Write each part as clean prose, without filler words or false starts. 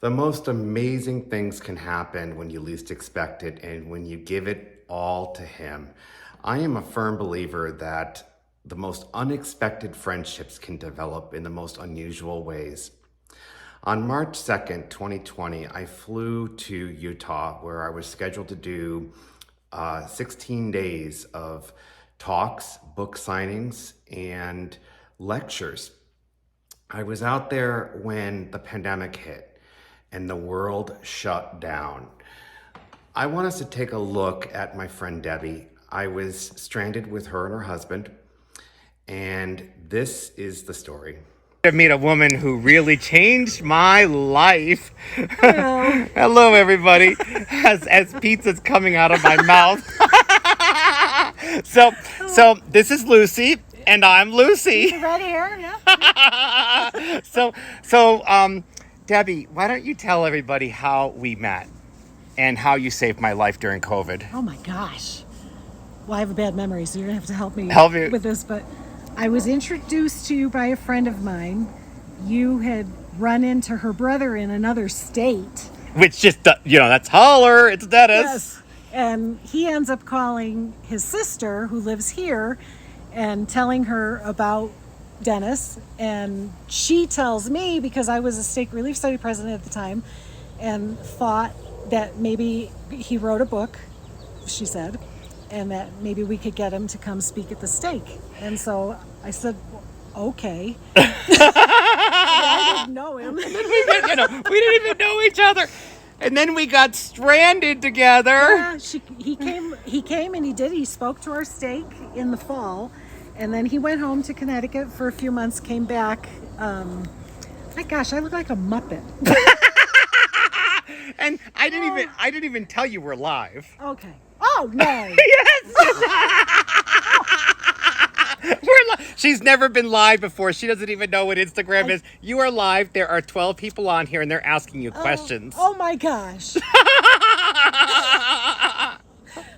The most amazing things can happen when you least expect it and when you give it all to Him. I am a firm believer that the most unexpected friendships can develop in the most unusual ways. On March 2nd, 2020, I flew to Utah where I was scheduled to do 16 days of talks, book signings, and lectures. I was out there when the pandemic hit and the world shut down. I want us to take a look at my friend Debbie. I was stranded with her and her husband, and this is the story. To meet a woman who really changed my life. Hello. Hello, everybody. As pizza's coming out of my mouth. So this is Lucy, and I'm Lucy. Red hair, yeah. So, Debbie, why don't you tell everybody how we met and how you saved my life during COVID? Oh my gosh. Well, I have a bad memory, so you're gonna have to help me you. with this. But I was introduced to you by a friend of mine. You had run into her brother in another state. Which just, that's holler, it's Dennis. Yes. And he ends up calling his sister, who lives here, and telling her about Dennis. And she tells me, because I was a stake relief study president at the time, and thought that maybe he wrote a book, she said, and that maybe we could get him to come speak at the stake. And so I said, okay. I didn't know him. We didn't even know each other. And then we got stranded together. Yeah, he came and he spoke to our stake in the fall, and then he went home to Connecticut for a few months, came back. My gosh, I look like a Muppet. And I didn't even tell you we're live. Okay. Oh no. Yes. She's never been live before. She doesn't even know what Instagram is. You are live. There are 12 people on here, and they're asking you questions. Oh my gosh.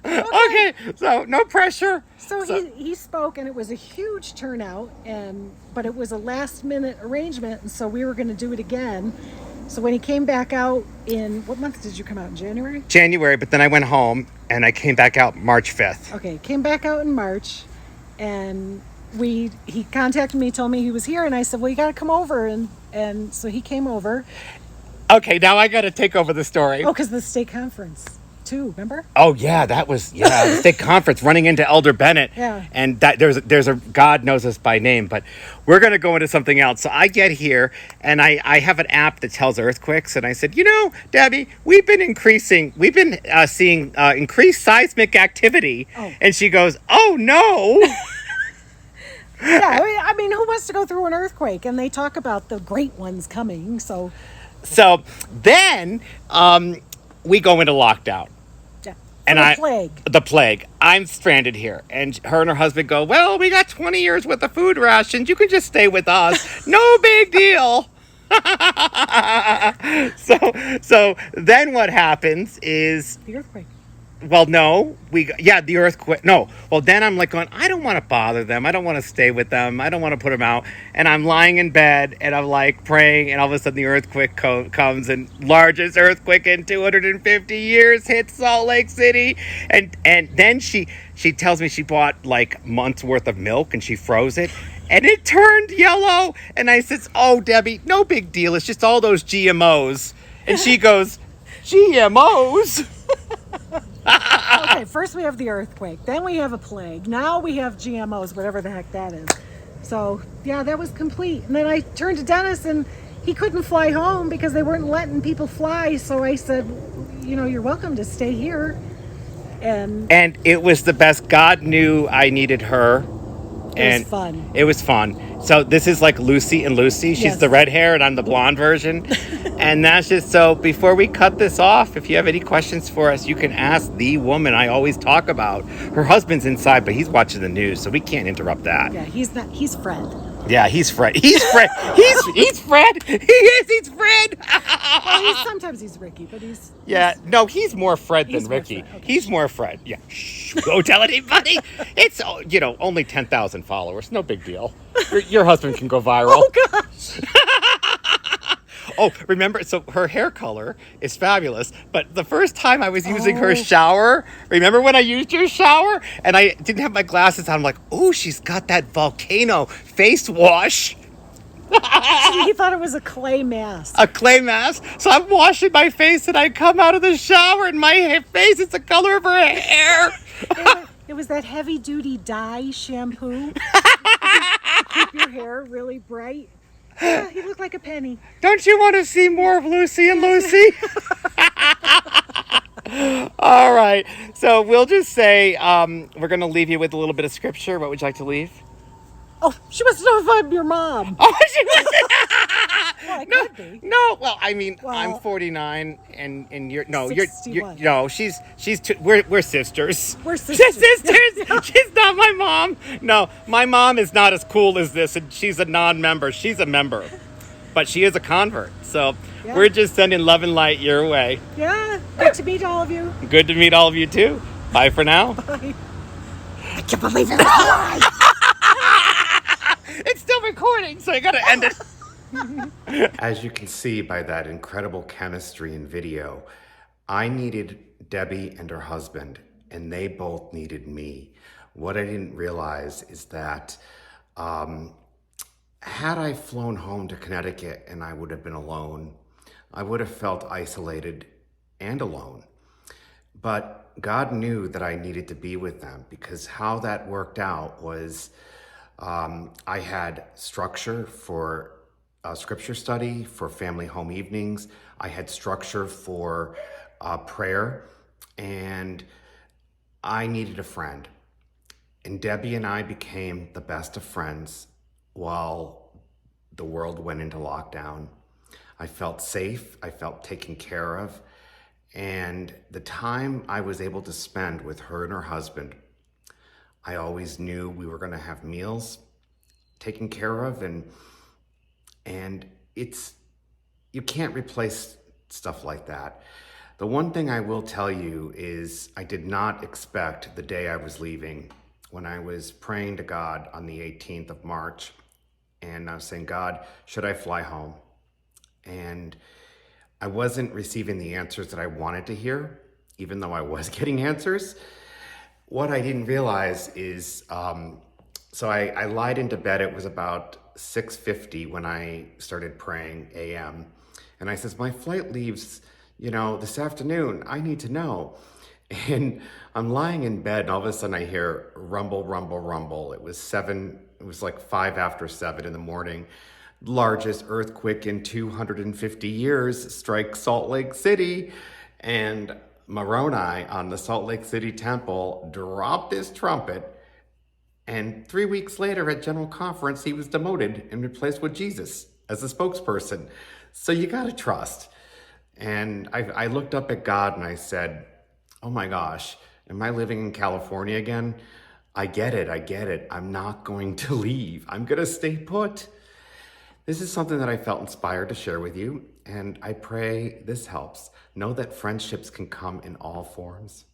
Okay, so no pressure. So he spoke, and it was a huge turnout, but it was a last minute arrangement, and so we were going to do it again. So when he came back out what month did you come out? In January? January, but then I went home and I came back out March 5th. Okay, came back out in March, and he contacted me, told me he was here, and I said, well, you got to come over, and so he came over. Okay, now I got to take over the story. Oh, because the state conference too, remember? Oh yeah, that was the state conference running into Elder Bennett. Yeah. And that there's a God knows us by name, but we're gonna go into something else. So I get here and I have an app that tells earthquakes, and I said, Debbie, we've been seeing increased seismic activity. Oh. And she goes, oh no. Yeah, I mean, who wants to go through an earthquake? And they talk about the great ones coming. So then we go into lockdown. yeah. And the plague. I'm stranded here. And her and her husband go, well, we got 20 years worth of food rations. You can just stay with us. No big deal. So then what happens is... The earthquake. Well, no, the earthquake. No, well, then I'm like going, I don't want to bother them. I don't want to stay with them. I don't want to put them out. And I'm lying in bed and I'm like praying, and all of a sudden the earthquake comes, and largest earthquake in 250 years hits Salt Lake City. And then she tells me she bought like months worth of milk and she froze it and it turned yellow. And I said, oh, Debbie, no big deal. It's just all those GMOs. And she goes, GMOs? Okay, first we have the earthquake, then we have a plague, now we have GMOs, whatever the heck that is. So yeah, that was complete. And then I turned to Dennis, and he couldn't fly home because they weren't letting people fly. So I said, you're welcome to stay here. And it was the best. God knew I needed her. It was fun. It was fun. So this is like Lucy and Lucy. She's Yes. the red hair and I'm the blonde version. And that's just so. Before we cut this off, if you have any questions for us, you can ask the woman I always talk about. Her husband's inside, but he's watching the news, so we can't interrupt that. Yeah, he's Fred. Yeah, he's Fred. He's Fred. He's Fred. He's Fred. Well, sometimes he's Ricky, but he's... Yeah, no, he's more Fred than He's more Ricky. Fred, okay. He's more Fred. Yeah, shh, don't tell anybody. It's, only 10,000 followers. No big deal. Your husband can go viral. Oh, gosh. Oh, remember, so her hair color is fabulous, but the first time I was using her Oh. shower, remember when I used your shower and I didn't have my glasses on? I'm like, oh, she's got that volcano face wash, He thought it was a clay mask. a clay mask. So I'm washing my face and I come out of the shower and my face is the color of her hair. It was that heavy duty dye shampoo. Keep your hair really bright. Yeah, he looked like a penny. Don't you want to see more of Lucy and Lucy? All right. So we'll just say we're going to leave you with a little bit of scripture. What would you like to leave? Oh, she must know if I'm your mom. Oh, she was. Well, I No, could be. no. Well, I mean, Well, I'm 49, and you're no, 61. no. She's we're sisters. We're sisters. She's not my mom. No, my mom is not as cool as this, and she's a non-member. She's a member, but she is a convert. So Yeah. we're just sending love and light your way. Yeah, good to meet all of you. Good to meet all of you too. Bye for now. Bye. I can't believe you're alive. It's still recording, so I gotta end it. As you can see by that incredible chemistry in video, I needed Debbie and her husband, and they both needed me. What I didn't realize is that had I flown home to Connecticut and I would have been alone, I would have felt isolated and alone. But God knew that I needed to be with them, because how that worked out was I had structure for scripture study, for family home evenings. I had structure for prayer, and I needed a friend. And Debbie and I became the best of friends while the world went into lockdown. I felt safe, I felt taken care of, and the time I was able to spend with her and her husband, I always knew we were going to have meals taken care of, and it's, you can't replace stuff like that. The one thing I will tell you is I did not expect the day I was leaving. When I was praying to God on the 18th of March, and I was saying, God, should I fly home? And I wasn't receiving the answers that I wanted to hear, even though I was getting answers. What I didn't realize is, so I lied into bed. It was about 6:50 when I started praying a.m. And I says, my flight leaves, this afternoon. I need to know. And I'm lying in bed, and all of a sudden I hear rumble, rumble, rumble. It was like 5 after 7 in the morning. Largest earthquake in 250 years strikes Salt Lake City. And Moroni on the Salt Lake City Temple dropped his trumpet. And 3 weeks later at General Conference, he was demoted and replaced with Jesus as a spokesperson. So you got to trust. And I looked up at God and I said, oh my gosh, am I living in California again? I get it. I'm not going to leave. I'm going to stay put. This is something that I felt inspired to share with you, and I pray this helps. Know that friendships can come in all forms.